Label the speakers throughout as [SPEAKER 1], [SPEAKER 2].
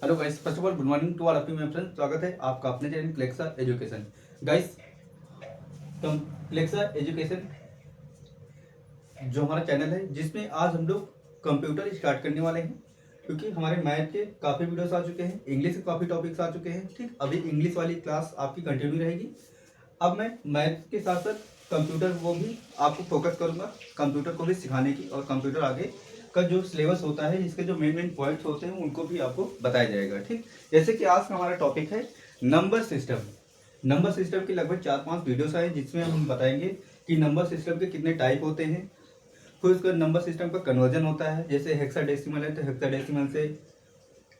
[SPEAKER 1] Hello guys, first of all good morning to all of you my friends. स्वागत है आपका अपने channel क्लेक्सा education. Guys, तो क्लेक्सा education जो हमारा चैनल है, जिसमें आज हम लोग कंप्यूटर स्टार्ट करने वाले हैं, क्योंकि हमारे मैथ के काफ़ी वीडियोस आ चुके हैं, इंग्लिश के काफ़ी टॉपिक्स आ चुके हैं। ठीक, अभी इंग्लिश वाली क्लास आपकी कंटिन्यू रहेगी। अब मैं मैथ के साथ साथ कंप्यूटर को भी आपको फोकस करूंगा, कंप्यूटर को भी सिखाने की, और कंप्यूटर आगे का जो सिलेबस होता है, इसके जो मेन मेन पॉइंट्स होते हैं उनको भी आपको बताया जाएगा। ठीक, जैसे कि आज का हमारा टॉपिक है नंबर सिस्टम। नंबर सिस्टम की लगभग 4-5 वीडियोस आए, जिसमें हम बताएंगे कि नंबर सिस्टम के कितने टाइप होते हैं। फिर उसका नंबर सिस्टम का कन्वर्जन होता है, जैसे हेक्साडेसिमल है तो हेक्साडेसिमल से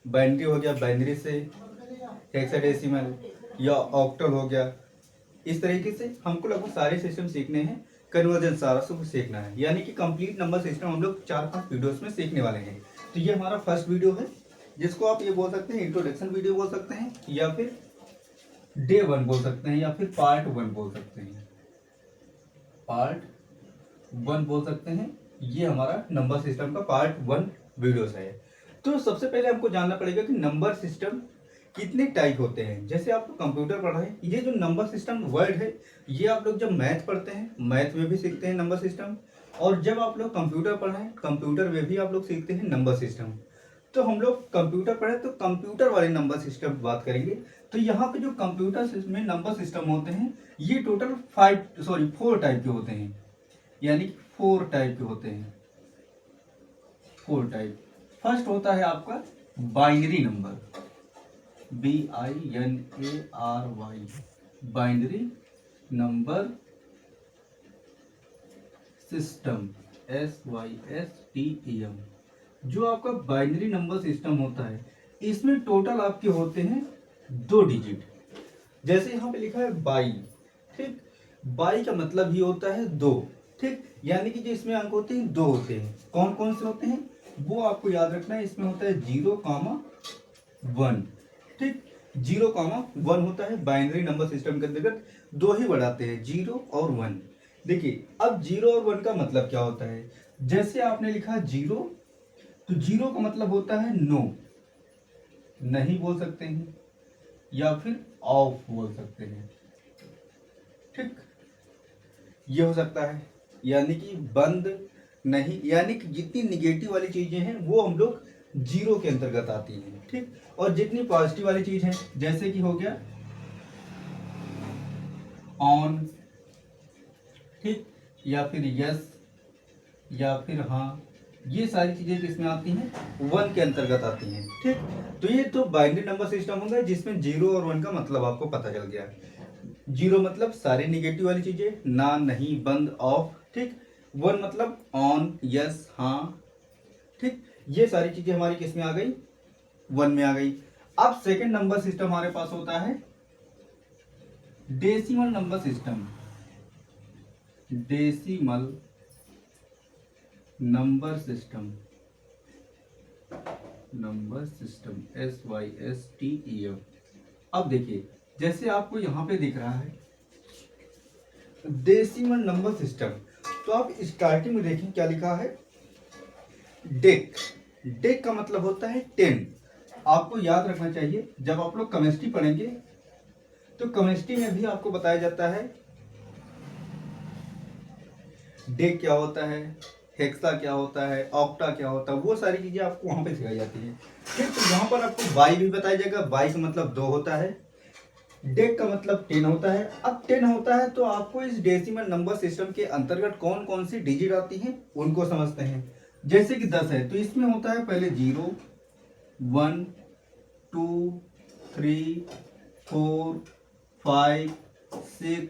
[SPEAKER 1] बाइनरी हो गया, बाइनरी से हेक्साडेसिमल, या ऑक्टल हो गया। इस तरीके से हमको लगभग सारे सिस्टम सीखने हैं, कन्वर्जन सारा सब सीखना है, यानी कि कंप्लीट नंबर सिस्टम हम लोग 4-5 वीडियोस में सीखने वाले हैं। तो ये हमारा फर्स्ट वीडियो है, जिसको आप ये बोल सकते हैं इंट्रोडक्शन वीडियो बोल सकते हैं, या फिर डे 1 बोल सकते हैं, या फिर पार्ट 1 बोल सकते हैं, पार्ट 1 बोल सकते हैं। ये हमारा नंबर सिस्टम का पार्ट 1 वीडियोस है। तो सबसे पहले हमको जानना पड़ेगा कि नंबर सिस्टम कितने टाइप होते हैं। जैसे आप लोग कंप्यूटर पढ़ रहे हैं, ये जो नंबर सिस्टम वर्ड है, ये आप लोग जब मैथ पढ़ते हैं, मैथ में भी सीखते हैं नंबर सिस्टम, और जब आप लोग कंप्यूटर पढ़ रहे हैं, कंप्यूटर में भी आप लोग सीखते हैं नंबर सिस्टम। तो हम लोग कंप्यूटर पढ़े तो कंप्यूटर वाले नंबर सिस्टम की बात करेंगे। तो यहाँ पे जो कंप्यूटर में नंबर सिस्टम होते हैं, ये टोटल 4 टाइप के होते हैं, यानी 4 टाइप के होते हैं, 4 टाइप। फर्स्ट होता है आपका binary number, BINARY, binary number system, SYSTEM। जो आपका बाइनरी नंबर सिस्टम होता है, इसमें टोटल आपके होते हैं 2 डिजिट। जैसे यहाँ पे लिखा है बाई, ठीक, बाई का मतलब ही होता है 2। ठीक, यानी कि जो इसमें अंक होते हैं 2 होते हैं। कौन कौन से होते हैं वो आपको याद रखना है। इसमें होता है 0,1। ठीक, 0,1 होता है बाइनरी नंबर सिस्टम के अंतर्गत। 2 ही बढ़ाते हैं, 0 और 1। देखिए, अब 0 और 1 का मतलब क्या होता है। जैसे आपने लिखा 0, तो 0 का मतलब होता है नो, नहीं बोल सकते हैं, या फिर ऑफ बोल सकते हैं। ठीक, ये हो सकता है, यानी कि बंद, नहीं, यानी कि जितनी निगेटिव वाली चीजें हैं वो हम लोग 0 के अंतर्गत आती हैं। ठीक, और जितनी पॉजिटिव वाली चीज है, जैसे कि हो गया ऑन, ठीक, या फिर यस, या फिर हाँ, ये सारी चीजें किसमें आती हैं, 1 के अंतर्गत आती हैं। ठीक, तो ये तो बाइनरी नंबर सिस्टम होगा, जिसमें 0 और 1 का मतलब आपको पता चल गया। 0 मतलब सारी निगेटिव वाली चीजें, ना, नहीं, बंद, ऑफ। ठीक, 1 मतलब ऑन, यस, हाँ। ठीक, ये सारी चीजें हमारी किस में आ गई, 1 में आ गई। अब सेकंड नंबर सिस्टम हमारे पास होता है decimal number system, decimal number system, number system, SYSTEM। अब देखिए, जैसे आपको यहां पे दिख रहा है डेसिमल नंबर सिस्टम, तो आप स्टार्टिंग में देखें क्या लिखा है, डेक। डेक का मतलब होता है 10। आपको याद रखना चाहिए, जब आप लोग केमिस्ट्री पढ़ेंगे तो केमिस्ट्री में भी आपको बताया जाता है डेक क्या होता है, हेक्सा क्या होता है, ऑक्टा क्या होता है, वो सारी चीजें आपको वहां पे सिखाई जाती है। ठीक, तो यहाँ पर आपको बाई भी बताया जाएगा। बाई का मतलब 2 होता है, डेक का मतलब 10 होता है। अब 10 होता है तो आपको इस डेसिमल नंबर सिस्टम के अंतर्गत कौन कौन सी डिजिट आती हैं उनको समझते हैं। जैसे कि 10 है तो इसमें होता है पहले 0, 1, 2, 3, 4, 5, 6,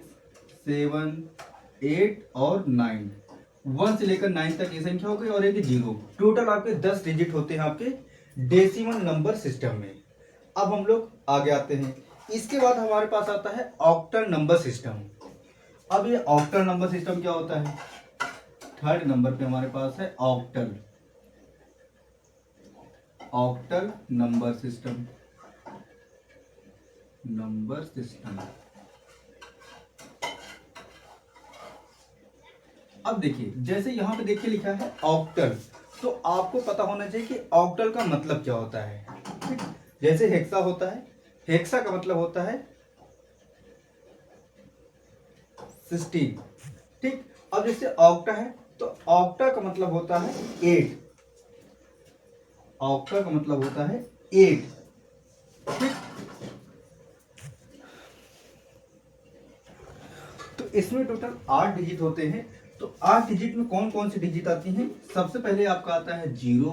[SPEAKER 1] 7, 8 और 9। 1 से लेकर 9 तक ये संख्या हो गई, और एक 0। टोटल आपके 10 डिजिट होते हैं आपके डेसिमल नंबर सिस्टम में। अब हम लोग आगे आते हैं। इसके बाद हमारे पास आता है ऑक्टल नंबर सिस्टम। अब ये ऑक्टल नंबर सिस्टम क्या होता है, थर्ड नंबर पे हमारे पास है octal, octal number system, number system. अब देखिए, जैसे यहां पे देखिए लिखा है ऑक्टल, तो आपको पता होना चाहिए कि ऑक्टल का मतलब क्या होता है। ठीक, जैसे हेक्सा होता है, हेक्सा का मतलब होता है 16। ठीक, अब जैसे ऑक्टा है तो ऑक्टा का मतलब होता है 8। ऑक्टा का मतलब होता है 8। ठीक, तो इसमें टोटल 8 डिजिट होते हैं। तो 8 डिजिट में कौन कौन सी डिजिट आती हैं? सबसे पहले आपका आता है 0,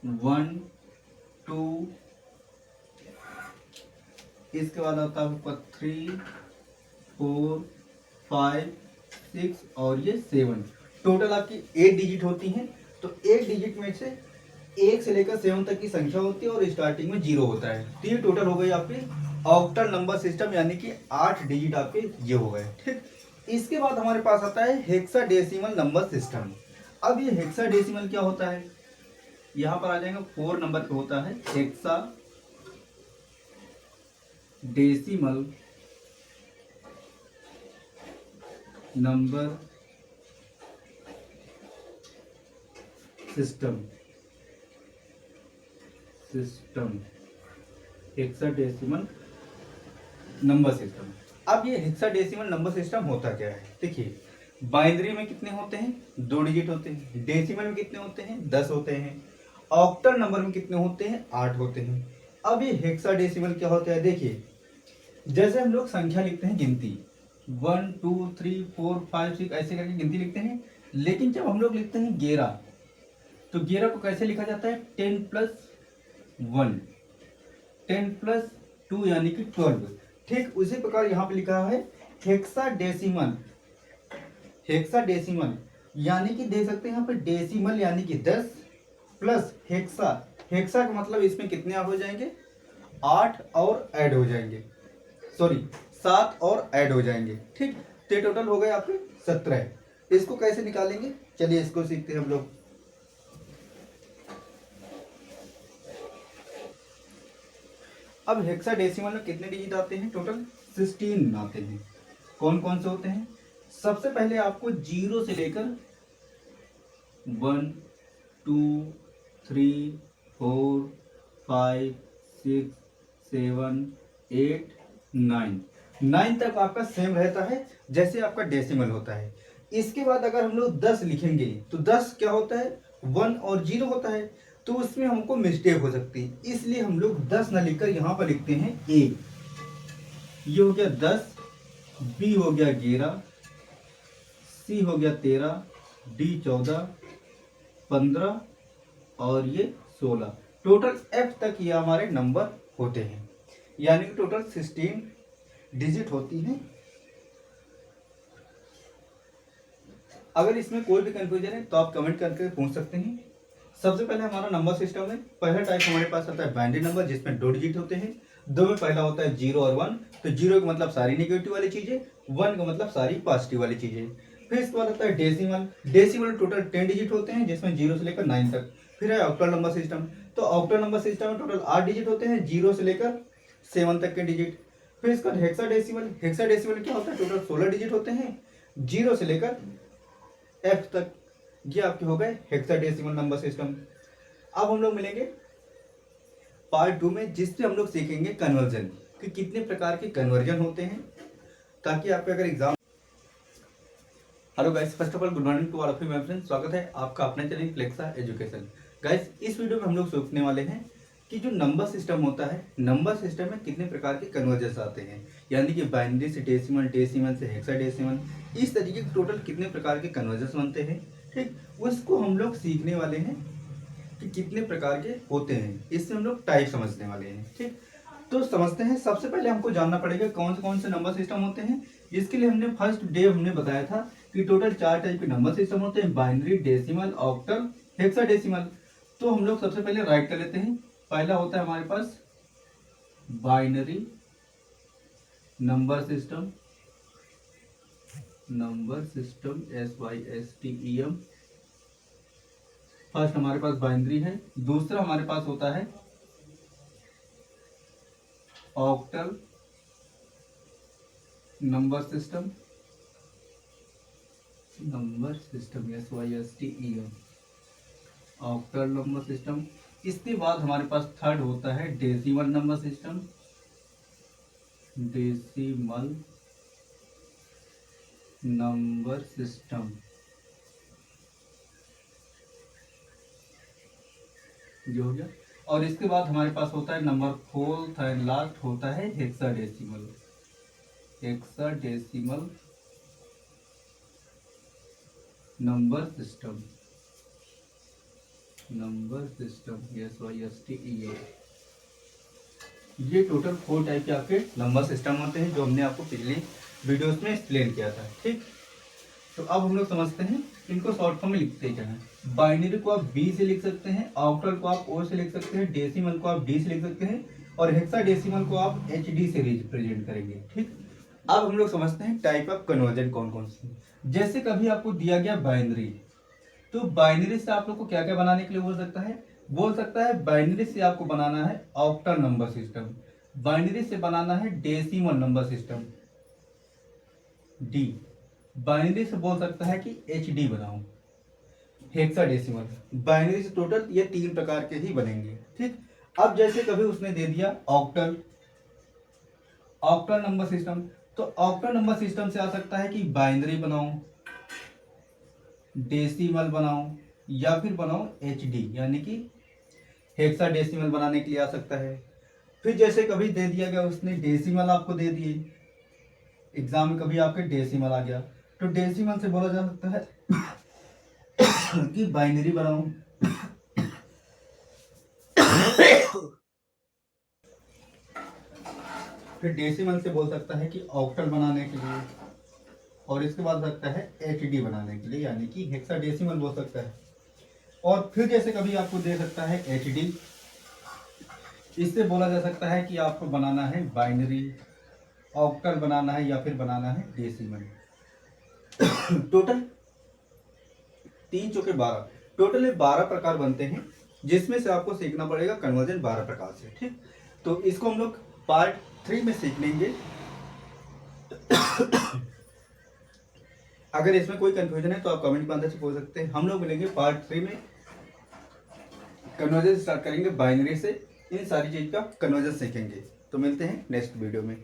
[SPEAKER 1] 1, 2, इसके बाद आता है आपका 3, 4, 5, 6 और ये 7। टोटल आपकी 8 डिजिट होती हैं। तो 8 डिजिट में से 1 से लेकर 7 तक की संख्या होती है और स्टार्टिंग में 0 होता है। तो ये टोटल हो गई आपकी ऑक्टल नंबर सिस्टम, यानी कि 8 डिजिट आपके ये हो गए। ठीक, इसके बाद हमारे पास आता है हेक्साडेसिमल नंबर सिस्टम। अब ये हेक्साडेसिमल क्या होता है? यहाँ पर आ जाएगा 4 नंबर पे होता है hexadecimal number system. Hexadecimal number system. अब ये हेक्साडेसिमल नंबर सिस्टम होता क्या है? देखिए, बाइनरी में कितने होते हैं? 2 डिजिट होते हैं। डेसिमल में कितने होते हैं? 10 होते हैं। ऑक्टल नंबर में कितने होते हैं? 8 होते हैं। अब ये हेक्साडेसिमल क्या होता है? देखिए, जैसे हम लोग संख्या लिखते हैं, गिनती 1 2 3 4 5 6 ऐसे करके गिनती लिखते हैं, लेकिन जब हम लोग लिखते हैं 11, तो 11 को कैसे लिखा जाता है? 10+1, 10+2 यानी कि 12। ठीक उसी प्रकार यहाँ पे लिखा है हेक्साडेसिमल। हेक्साडेसिमल यानी कि दे सकते हैं यहाँ पे डेसिमल यानी कि 10 प्लस हेक्सा। हेक्सा का मतलब इसमें कितने हो जाएंगे? 8 और ऐड हो जाएंगे, सॉरी 7 और ऐड हो जाएंगे। ठीक, तो टोटल हो गए आपके 17। इसको कैसे निकालेंगे? चलिए इसको सीखते हैं हम लोग। अब हेक्साडेसिमल में कितने डिजिट आते हैं? टोटल 16 आते हैं। कौन कौन से होते हैं? सबसे पहले आपको 0 से लेकर 1 2 3 4 5 6 7 8 9 तक आपका सेम रहता है जैसे आपका डेसिमल होता है। इसके बाद अगर हम लोग 10 लिखेंगे तो 10 क्या होता है? 1 और 0 होता है, तो उसमें हमको मिस्टेक हो सकती है, इसलिए हम लोग 10 ना लिखकर यहाँ पर लिखते हैं ए। ये हो गया 10, बी हो गया 11, सी हो गया 13, डी 14, 15 और ये 16। टोटल एफ तक ये हमारे नंबर होते हैं, यानी कि टोटल 16 डिजिट होती हैं। अगर इसमें कोई भी कंफ्यूजन है तो आप कमेंट करके पूछ सकते हैं। सबसे पहले हमारा नंबर सिस्टम है। पहला टाइप हमारे पास आता है बाइनरी नंबर, जिसमें 2 डिजिट होते हैं। 2 में पहला होता है 0 और 1। तो 0 का मतलब सारी नेगेटिव वाली चीजें, 1 का मतलब सारी पॉजिटिव वाली चीजें। फिर इसके बाद आता है डेसिमल। डेसिमल टोटल 10 डिजिट होते हैं, जिसमें 0 से लेकर 9 तक। फिर है ऑक्टल नंबर सिस्टम। तो ऑक्टल नंबर सिस्टम में टोटल 8 डिजिट होते हैं, 0 से लेकर 7 तक के डिजिट। फिर इसका हेक्साडेसिमल। हेक्साडेसिमल क्या होता है? टोटल 16 डिजिट होते हैं, 0 से लेकर एफ तक। ये आपके हो गए हेक्साडेसिमल नंबर सिस्टम। अब हम लोग मिलेंगे पार्ट 2 में, जिससे हम लोग सीखेंगे कन्वर्जन, कि कितने प्रकार के कन्वर्जन होते हैं, ताकि आपके अगर exam. Hello guys, first of all good morning to all of you my friends. स्वागत है आपका अपने चैनल फ्लेक्सा एजुकेशन। गाइस, इस वीडियो में हम लोग सीखने वाले हैं कि जो नंबर सिस्टम होता है, नंबर सिस्टम में कितने प्रकार के कन्वर्जन आते हैं, यानी कि बाइनरी से डेसिमल, डेसिमल से हेक्साडेसिमल, इस तरीके के टोटल कितने प्रकार के कन्वर्जन बनते हैं। ठीक, उसको हम लोग सीखने वाले हैं कि कितने प्रकार के होते हैं। इससे हम लोग टाइप समझने वाले हैं। ठीक, तो समझते हैं। सबसे पहले हमको जानना पड़ेगा कौन से नंबर सिस्टम होते हैं। इसके लिए हमने फर्स्ट डे हमने बताया था कि टोटल 4 टाइप के नंबर सिस्टम होते हैं: बाइनरी, डेसिमल, ऑक्टल, हेक्साडेसिमल। तो हम लोग सबसे पहले राइट कर लेते हैं। पहला होता है हमारे पास binary number system. SYSTEM। First हमारे पास बाइनरी है। दूसरा हमारे पास होता है octal number system. SYSTEM, octal number system. इसके बाद हमारे पास थर्ड होता है decimal number system. Decimal number system ये हो गया। और इसके बाद हमारे पास होता है नंबर फोर्थ एंड लास्ट होता है hexadecimal. Hexadecimal number system. Number system SYSTEM। ये टोटल 4 टाइप के आपके नंबर सिस्टम होते हैं जो हमने आपको पिछली वीडियोस में एक्सप्लेन किया था। ठीक, तो अब हम लोग समझते हैं इनको शॉर्ट फॉर्म में लिखते क्या है। बाइनरी को आप B से लिख सकते हैं, ऑक्टल को आप O से लिख सकते हैं, डेसिमल को आप D से लिख सकते हैं और हेक्साडेसिमल को आप HD से रिप्रेजेंट करेंगे। ठीक, अब हम लोग समझते हैं टाइप ऑफ कन्वर्जन कौन कौन से। जैसे कभी आपको दिया गया बाइनरी, तो बाइनरी से आप लोग को क्या क्या बनाने के लिए बोल सकता है बाइनरी से आपको बनाना है ऑक्टल नंबर सिस्टम, बाइनरी से बनाना है decimal number system D, binary से बोल सकता है कि HD बनाओ, हेक्साडेसिमल। बाइनरी से टोटल ये 3 प्रकार के ही बनेंगे। ठीक, अब जैसे कभी उसने दे दिया ऑक्टल नंबर सिस्टम, तो ऑक्टल नंबर सिस्टम से आ सकता है कि बाइनरी बनाओ, डेसिमल बनाओ या फिर बनाओ HD यानी कि हेक्साडेसिमल बनाने के लिए आ सकता है। फिर जैसे कभी दे दिया गया उसने डेसिमल आपको दे दिए, एग्जाम में कभी आपके डेसिमल आ गया, तो डेसिमल से बोला जा सकता है कि बाइनरी बनाओ फिर डेसिमल से बोल सकता है कि ऑक्टल बनाने के लिए, और इसके बाद सकता है HD बनाने के लिए यानी कि हेक्साडेसिमल बोल सकता है। और फिर जैसे कभी आपको दे सकता है HD, इससे बोला जा सकता है कि आपको बनाना है बाइनरी, ऑक्टल बनाना है या फिर बनाना है डेसिमल। टोटल 3 चौके 12, टोटल 12 प्रकार बनते हैं जिसमें से आपको सीखना पड़ेगा कन्वर्जन 12 प्रकार से। ठीक, तो इसको हम लोग पार्ट 3 में सीख लेंगे। अगर इसमें कोई कंफ्यूजन है तो आप कमेंट के अंदर से पूछ सकते हैं। हम लोग मिलेंगे पार्ट 3 में, कन्वर्जन स्टार्ट करेंगे बाइनरी से, इन सारी चीज का कन्वर्जन सीखेंगे। तो मिलते हैं नेक्स्ट वीडियो में।